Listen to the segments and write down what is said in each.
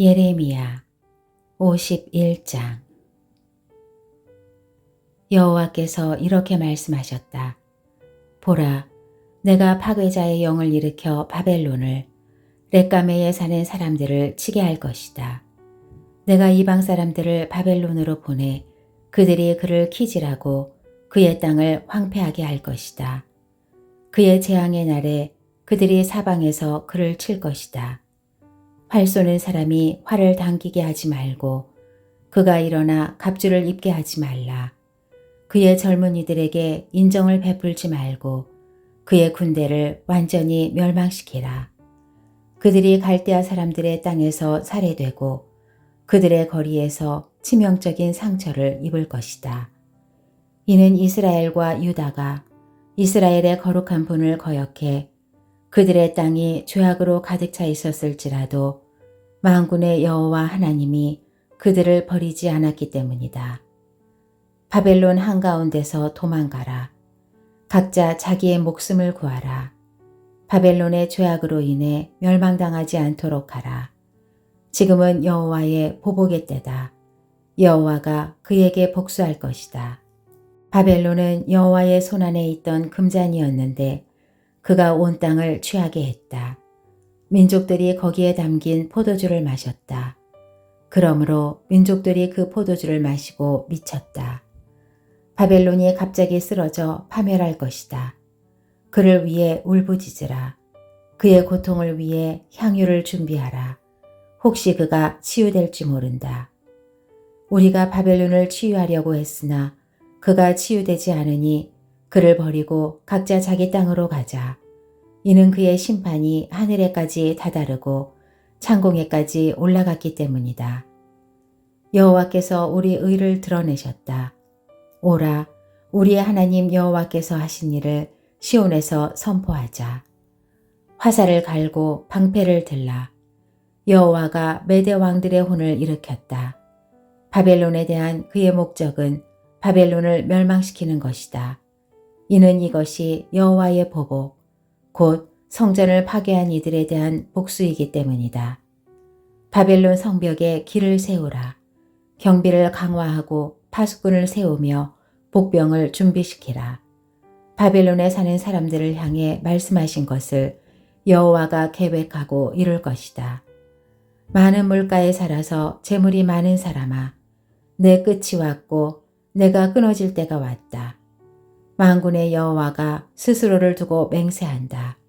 예레미야 51장. 여호와께서 이렇게 말씀하셨다. 보라, 내가 파괴자의 영을 일으켜 바벨론을, 렛가메에 사는 사람들을 치게 할 것이다. 내가 이방 사람들을 바벨론으로 보내 그들이 그를 키질하고 그의 땅을 황폐하게 할 것이다. 그의 재앙의 날에 그들이 사방에서 그를 칠 것이다. 활 쏘는 사람이 활을 당기게 하지 말고 그가 일어나 갑주를 입게 하지 말라. 그의 젊은이들에게 인정을 베풀지 말고 그의 군대를 완전히 멸망시키라. 그들이 갈대아 사람들의 땅에서 살해되고 그들의 거리에서 치명적인 상처를 입을 것이다. 이는 이스라엘과 유다가 이스라엘의 거룩한 분을 거역해 그들의 땅이 죄악으로 가득 차 있었을지라도 만군의 여호와 하나님이 그들을 버리지 않았기 때문이다. 바벨론 한가운데서 도망가라. 각자 자기의 목숨을 구하라. 바벨론의 죄악으로 인해 멸망당하지 않도록 하라. 지금은 여호와의 보복의 때다. 여호와가 그에게 복수할 것이다. 바벨론은 여호와의 손안에 있던 금잔이었는데 그가 온 땅을 취하게 했다. 민족들이 거기에 담긴 포도주를 마셨다. 그러므로 민족들이 그 포도주를 마시고 미쳤다. 바벨론이 갑자기 쓰러져 파멸할 것이다. 그를 위해 울부짖으라. 그의 고통을 위해 향유를 준비하라. 혹시 그가 치유될지 모른다. 우리가 바벨론을 치유하려고 했으나 그가 치유되지 않으니 그를 버리고 각자 자기 땅으로 가자. 이는 그의 심판이 하늘에까지 다다르고 창공에까지 올라갔기 때문이다. 여호와께서 우리 의를 드러내셨다. 오라, 우리의 하나님 여호와께서 하신 일을 시온에서 선포하자. 화살을 갈고 방패를 들라. 여호와가 메대 왕들의 혼을 일으켰다. 바벨론에 대한 그의 목적은 바벨론을 멸망시키는 것이다. 이는 이것이 여호와의 보복, 곧 성전을 파괴한 이들에 대한 복수이기 때문이다. 바벨론 성벽에 길을 세우라. 경비를 강화하고 파수꾼을 세우며 복병을 준비시키라. 바벨론에 사는 사람들을 향해 말씀하신 것을 여호와가 계획하고 이룰 것이다. 많은 물가에 살아서 재물이 많은 사람아, 내 끝이 왔고 내가 끊어질 때가 왔다. 만군의 여호와가 스스로를 두고 맹세한다.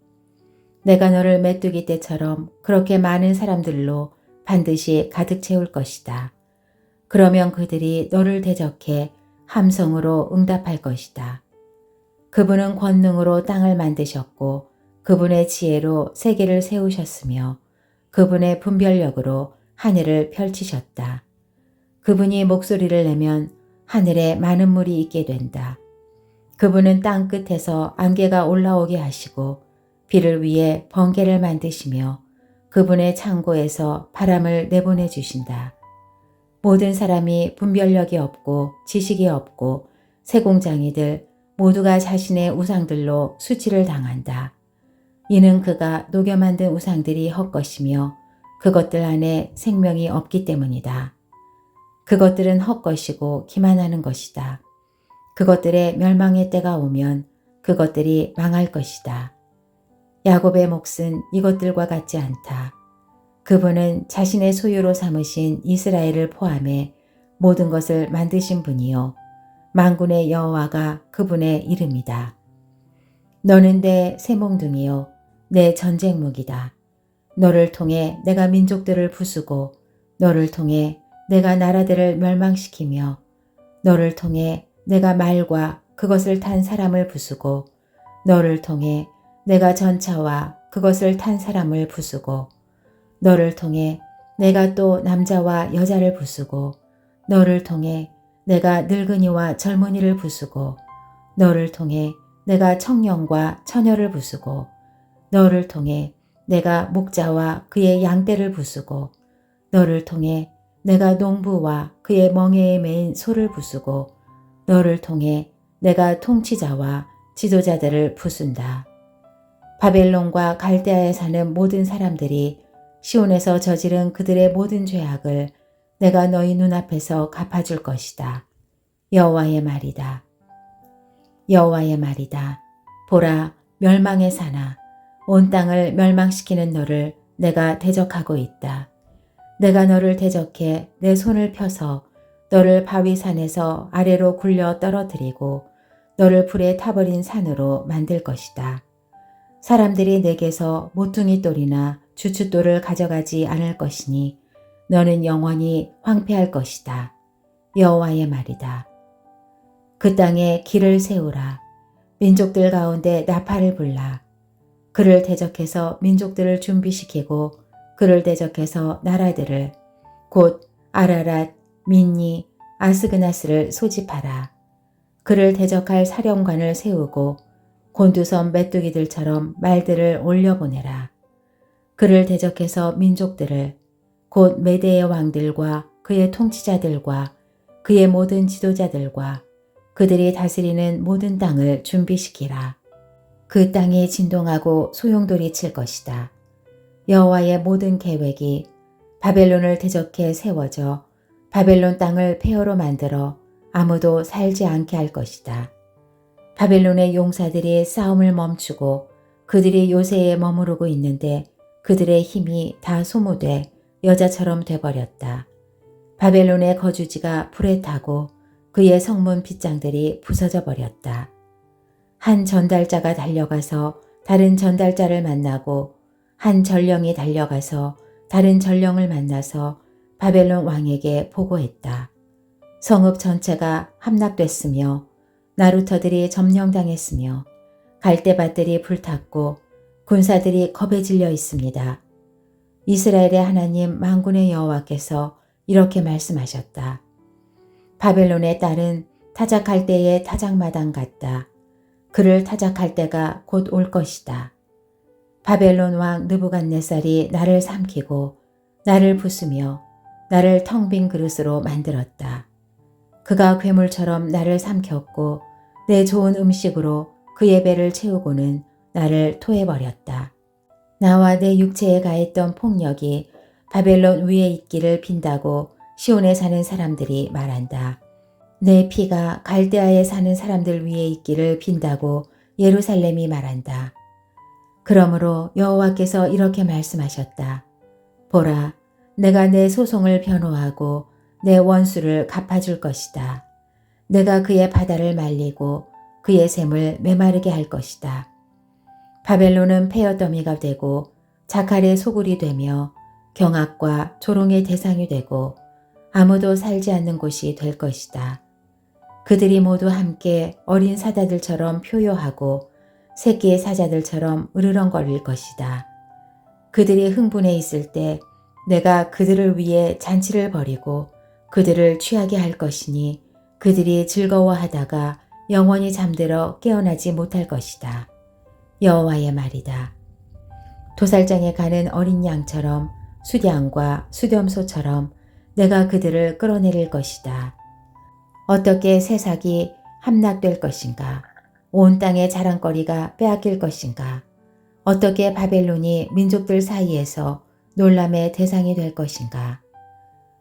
내가 너를 메뚜기 떼처럼 그렇게 많은 사람들로 반드시 가득 채울 것이다. 그러면 그들이 너를 대적해 함성으로 응답할 것이다. 그분은 권능으로 땅을 만드셨고 그분의 지혜로 세계를 세우셨으며 그분의 분별력으로 하늘을 펼치셨다. 그분이 목소리를 내면 하늘에 많은 물이 있게 된다. 그분은 땅 끝에서 안개가 올라오게 하시고 비를 위해 번개를 만드시며 그분의 창고에서 바람을 내보내 주신다. 모든 사람이 분별력이 없고 지식이 없고 세공장이들 모두가 자신의 우상들로 수치를 당한다. 이는 그가 녹여 만든 우상들이 헛것이며 그것들 안에 생명이 없기 때문이다. 그것들은 헛것이고 기만하는 것이다. 그것들의 멸망의 때가 오면 그것들이 망할 것이다. 야곱의 몫은 이것들과 같지 않다. 그분은 자신의 소유로 삼으신 이스라엘을 포함해 모든 것을 만드신 분이요 만군의 여호와가 그분의 이름이다. 너는 내 새몽둥이요 내 전쟁무기다. 너를 통해 내가 민족들을 부수고 너를 통해 내가 나라들을 멸망시키며 너를 통해 내가 말과 그것을 탄 사람을 부수고 너를 통해 내가 전차와 그것을 탄 사람을 부수고 너를 통해 내가 또 남자와 여자를 부수고 너를 통해 내가 늙은이와 젊은이를 부수고 너를 통해 내가 청년과 처녀를 부수고 너를 통해 내가 목자와 그의 양떼를 부수고 너를 통해 내가 농부와 그의 멍에에 매인 소를 부수고 너를 통해 내가 통치자와 지도자들을 부순다. 바벨론과 갈대아에 사는 모든 사람들이 시온에서 저지른 그들의 모든 죄악을 내가 너희 눈앞에서 갚아줄 것이다. 여호와의 말이다. 여호와의 말이다. 보라, 멸망의 산아, 온 땅을 멸망시키는 너를 내가 대적하고 있다. 내가 너를 대적해 내 손을 펴서 너를 바위산에서 아래로 굴려 떨어뜨리고 너를 불에 타버린 산으로 만들 것이다. 사람들이 내게서 모퉁이 돌이나 주춧돌을 가져가지 않을 것이니 너는 영원히 황폐할 것이다. 여호와의 말이다. 그 땅에 길을 세우라. 민족들 가운데 나팔을 불라. 그를 대적해서 민족들을 준비시키고 그를 대적해서 나라들을 곧 아라랏, 민니, 아스그나스를 소집하라. 그를 대적할 사령관을 세우고 곤두선 메뚜기들처럼 말들을 올려보내라. 그를 대적해서 민족들을 곧 메대의 왕들과 그의 통치자들과 그의 모든 지도자들과 그들이 다스리는 모든 땅을 준비시키라. 그 땅이 진동하고 소용돌이 칠 것이다. 여호와의 모든 계획이 바벨론을 대적해 세워져 바벨론 땅을 폐허로 만들어 아무도 살지 않게 할 것이다. 바벨론의 용사들이 싸움을 멈추고 그들이 요새에 머무르고 있는데 그들의 힘이 다 소모돼 여자처럼 돼버렸다. 바벨론의 거주지가 불에 타고 그의 성문 빗장들이 부서져 버렸다. 한 전달자가 달려가서 다른 전달자를 만나고 한 전령이 달려가서 다른 전령을 만나서 바벨론 왕에게 보고했다. 성읍 전체가 함락됐으며 나루터들이 점령당했으며 갈대밭들이 불탔고 군사들이 겁에 질려 있습니다. 이스라엘의 하나님 만군의 여호와께서 이렇게 말씀하셨다. 바벨론의 딸은 타작할 때의 타작마당 같다. 그를 타작할 때가 곧 올 것이다. 바벨론 왕 느부갓네살이 나를 삼키고 나를 부수며 나를 텅 빈 그릇으로 만들었다. 그가 괴물처럼 나를 삼켰고 내 좋은 음식으로 그의 배를 채우고는 나를 토해버렸다. 나와 내 육체에 가했던 폭력이 바벨론 위에 있기를 빈다고 시온에 사는 사람들이 말한다. 내 피가 갈대아에 사는 사람들 위에 있기를 빈다고 예루살렘이 말한다. 그러므로 여호와께서 이렇게 말씀하셨다. 보라, 내가 내 소송을 변호하고 내 원수를 갚아줄 것이다. 내가 그의 바다를 말리고 그의 샘을 메마르게 할 것이다. 바벨론은 폐허더미가 되고 자칼의 소굴이 되며 경악과 조롱의 대상이 되고 아무도 살지 않는 곳이 될 것이다. 그들이 모두 함께 어린 사자들처럼 표효하고 새끼의 사자들처럼 으르렁거릴 것이다. 그들이 흥분해 있을 때 내가 그들을 위해 잔치를 벌이고 그들을 취하게 할 것이니 그들이 즐거워하다가 영원히 잠들어 깨어나지 못할 것이다. 여호와의 말이다. 도살장에 가는 어린 양처럼 수량과 수렴소처럼 내가 그들을 끌어내릴 것이다. 어떻게 새삭이 함락될 것인가? 온 땅의 자랑거리가 빼앗길 것인가? 어떻게 바벨론이 민족들 사이에서 놀람의 대상이 될 것인가?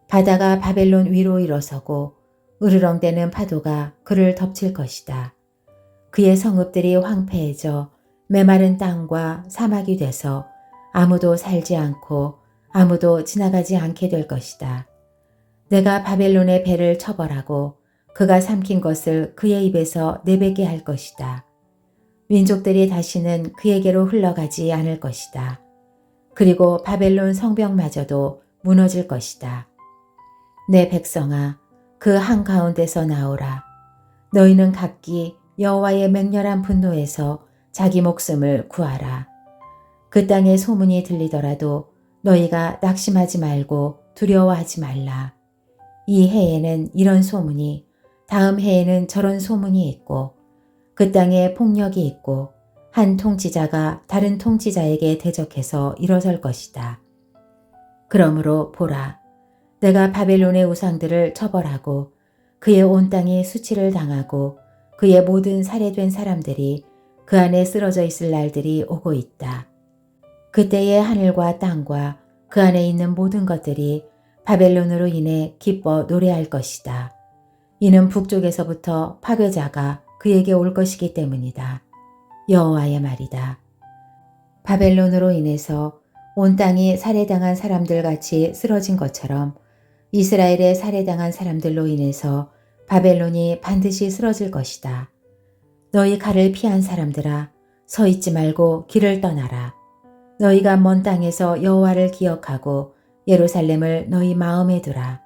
바다가 바벨론 위로 일어서고 으르렁대는 파도가 그를 덮칠 것이다. 그의 성읍들이 황폐해져 메마른 땅과 사막이 돼서 아무도 살지 않고 아무도 지나가지 않게 될 것이다. 내가 바벨론의 배를 처벌하고 그가 삼킨 것을 그의 입에서 내뱉게 할 것이다. 민족들이 다시는 그에게로 흘러가지 않을 것이다. 그리고 바벨론 성벽마저도 무너질 것이다. 내 백성아, 그 한가운데서 나오라. 너희는 각기 여호와의 맹렬한 분노에서 자기 목숨을 구하라. 그 땅에 소문이 들리더라도 너희가 낙심하지 말고 두려워하지 말라. 이 해에는 이런 소문이, 다음 해에는 저런 소문이 있고 그 땅에 폭력이 있고 한 통치자가 다른 통치자에게 대적해서 일어설 것이다. 그러므로 보라, 내가 바벨론의 우상들을 처벌하고 그의 온 땅이 수치를 당하고 그의 모든 살해된 사람들이 그 안에 쓰러져 있을 날들이 오고 있다. 그때의 하늘과 땅과 그 안에 있는 모든 것들이 바벨론으로 인해 기뻐 노래할 것이다. 이는 북쪽에서부터 파괴자가 그에게 올 것이기 때문이다. 여호와의 말이다. 바벨론으로 인해서 온 땅이 살해당한 사람들 같이 쓰러진 것처럼 이스라엘의 살해당한 사람들로 인해서 바벨론이 반드시 쓰러질 것이다. 너희 칼을 피한 사람들아, 서 있지 말고 길을 떠나라. 너희가 먼 땅에서 여호와를 기억하고 예루살렘을 너희 마음에 두라.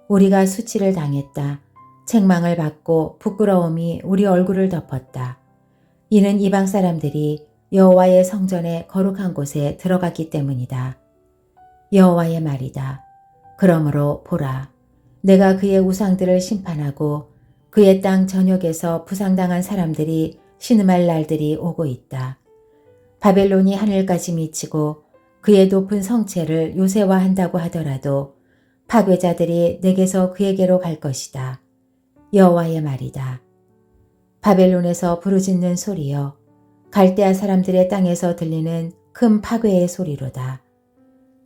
우리가 수치를 당했다. 책망을 받고 부끄러움이 우리 얼굴을 덮었다. 이는 이방 사람들이 여호와의 성전의 거룩한 곳에 들어갔기 때문이다. 여호와의 말이다. 그러므로 보라, 내가 그의 우상들을 심판하고 그의 땅 전역에서 부상당한 사람들이 신음할 날들이 오고 있다. 바벨론이 하늘까지 미치고 그의 높은 성체를 요새화한다고 하더라도 파괴자들이 내게서 그에게로 갈 것이다. 여호와의 말이다. 바벨론에서 부르짖는 소리여, 갈대아 사람들의 땅에서 들리는 큰 파괴의 소리로다.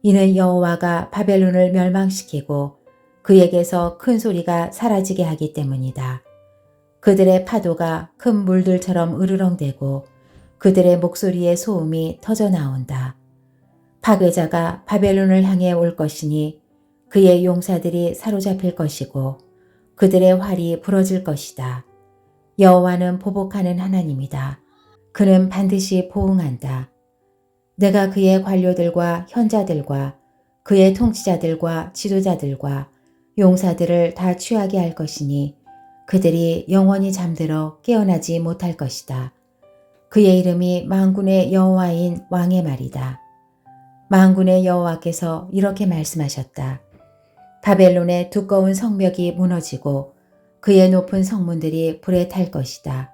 이는 여호와가 바벨론을 멸망시키고 그에게서 큰 소리가 사라지게 하기 때문이다. 그들의 파도가 큰 물들처럼 으르렁대고 그들의 목소리의 소음이 터져 나온다. 파괴자가 바벨론을 향해 올 것이니 그의 용사들이 사로잡힐 것이고 그들의 활이 부러질 것이다. 여호와는 보복하는 하나님이다. 그는 반드시 보응한다. 내가 그의 관료들과 현자들과 그의 통치자들과 지도자들과 용사들을 다 취하게 할 것이니 그들이 영원히 잠들어 깨어나지 못할 것이다. 그의 이름이 만군의 여호와인 왕의 말이다. 만군의 여호와께서 이렇게 말씀하셨다. 바벨론의 두꺼운 성벽이 무너지고 그의 높은 성문들이 불에 탈 것이다.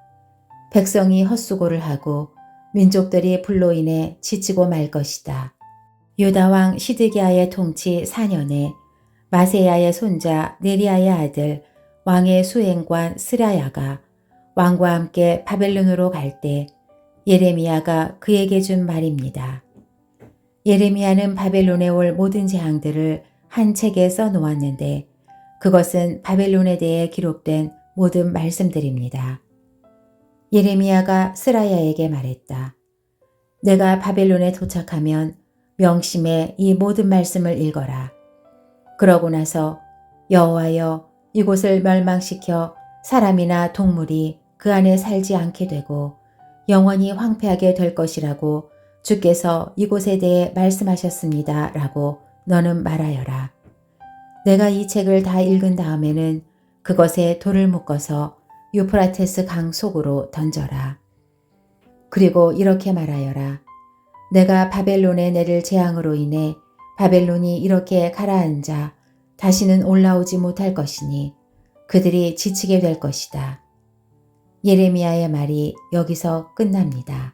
백성이 헛수고를 하고 민족들이 불로 인해 지치고 말 것이다. 유다 왕 시드기야의 통치 4년에 마세야의 손자 네리야의 아들 왕의 수행관 스라야가 왕과 함께 바벨론으로 갈 때 예레미야가 그에게 준 말입니다. 예레미야는 바벨론에 올 모든 재앙들을 한 책에 써놓았는데 그것은 바벨론에 대해 기록된 모든 말씀들입니다. 예레미야가 스라야에게 말했다. 내가 바벨론에 도착하면 명심해 이 모든 말씀을 읽어라. 그러고 나서 여호와여, 이곳을 멸망시켜 사람이나 동물이 그 안에 살지 않게 되고 영원히 황폐하게 될 것이라고 주께서 이곳에 대해 말씀하셨습니다. 라고 너는 말하여라. 내가 이 책을 다 읽은 다음에는 그것에 돌을 묶어서 유프라테스 강 속으로 던져라. 그리고 이렇게 말하여라. 내가 바벨론에 내릴 재앙으로 인해 바벨론이 이렇게 가라앉아 다시는 올라오지 못할 것이니 그들이 지치게 될 것이다. 예레미야의 말이 여기서 끝납니다.